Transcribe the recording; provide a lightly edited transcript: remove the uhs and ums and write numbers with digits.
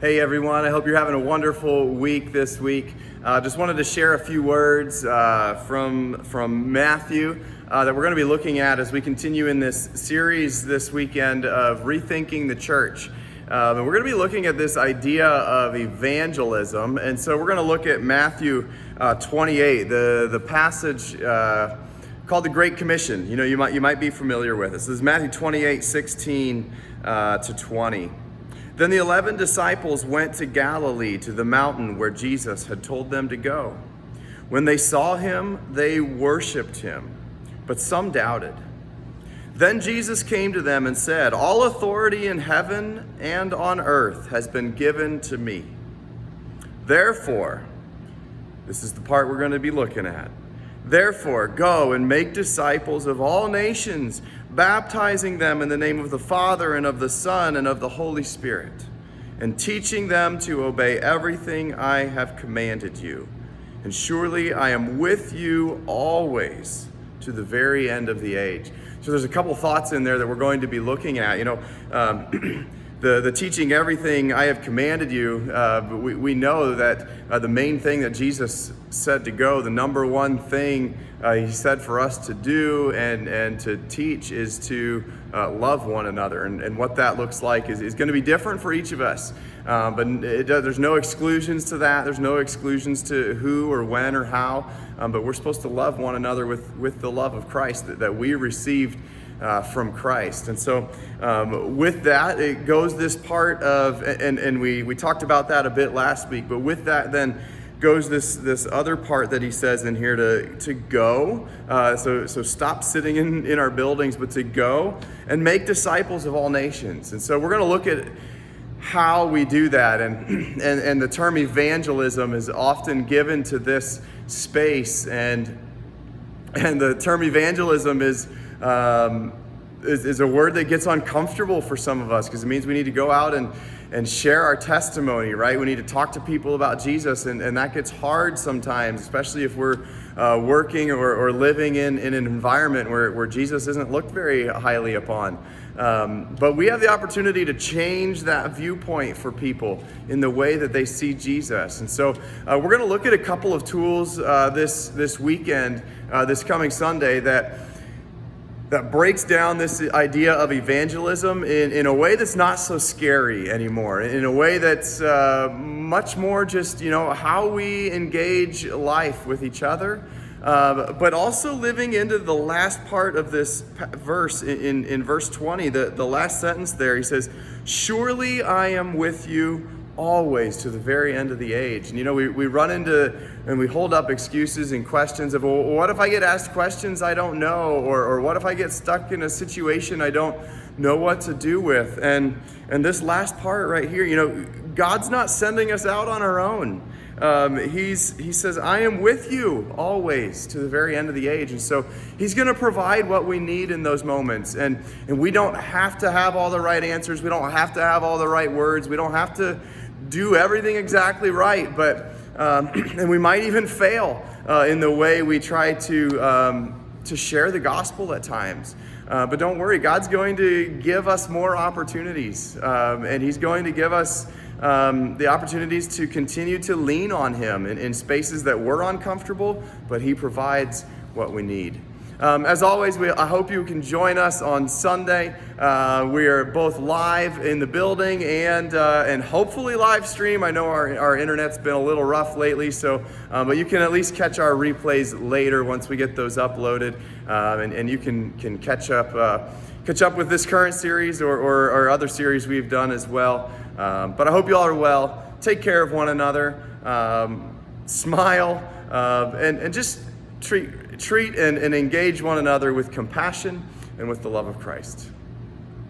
Hey everyone, I hope you're having a wonderful week this week. Just wanted to share a few words from Matthew that we're going to be looking at as we continue in this series this weekend of Rethinking the Church. And we're going to be looking at this idea of evangelism, and so we're going to look at Matthew 28, the passage called the Great Commission. You know, you might be familiar with it. This is Matthew 28, 16 to 20. Then the 11 disciples went to Galilee, to the mountain where Jesus had told them to go. When they saw him, they worshipped him, but some doubted. Then Jesus came to them and said, "All authority in heaven and on earth has been given to me. Therefore," this is the part we're going to be looking at, "therefore go and make disciples of all nations, baptizing them in the name of the Father and of the Son and of the Holy Spirit, and teaching them to obey everything I have commanded you. And surely I am with you always to the very end of the age." So there's a couple thoughts in there that we're going to be looking at. You know, the teaching everything I have commanded you, we know that the main thing that Jesus said to go, the number one thing he said for us to do and to teach is to love one another. And what that looks like is going to be different for each of us. But there's no exclusions to that. There's no exclusions to who or when or how. But we're supposed to love one another with the love of Christ that we received from Christ. And so with that, it goes this part of, and we talked about that a bit last week, but with that then goes this other part that he says in here to go. So stop sitting in our buildings, but to go and make disciples of all nations. And so we're going to look at how we do that. And the term evangelism is often given to this space. And the term evangelism is a word that gets uncomfortable for some of us because it means we need to go out and share our testimony, right? We need to talk to people about Jesus, and that gets hard sometimes, especially if we're working or living in an environment where Jesus isn't looked very highly upon. But we have the opportunity to change that viewpoint for people in the way that they see Jesus. And so we're going to look at a couple of tools this weekend, this coming Sunday, that breaks down this idea of evangelism in a way that's not so scary anymore, in a way that's much more just, how we engage life with each other, but also living into the last part of this verse, in verse 20, the last sentence there. He says, "Surely I am with you always to the very end of the age." And we run into and we hold up excuses and questions of, well, what if I get asked questions I don't know, or what if I get stuck in a situation I don't know what to do with? And this last part right here, God's not sending us out on our own. He says, "I am with you always to the very end of the age." And so he's going to provide what we need in those moments. And we don't have to have all the right answers. We don't have to have all the right words. We don't have to do everything exactly right. But and we might even fail in the way we try to share the gospel at times. But don't worry, God's going to give us more opportunities. And he's going to give us the opportunities to continue to lean on him in spaces that we're uncomfortable, but he provides what we need. As always, I hope you can join us on Sunday. We are both live in the building and hopefully live stream. I know our internet's been a little rough lately, so but you can at least catch our replays later once we get those uploaded, and you can catch up with this current series or other series we've done as well. But I hope you all are well. Take care of one another. Smile and just treat and engage one another with compassion and with the love of Christ.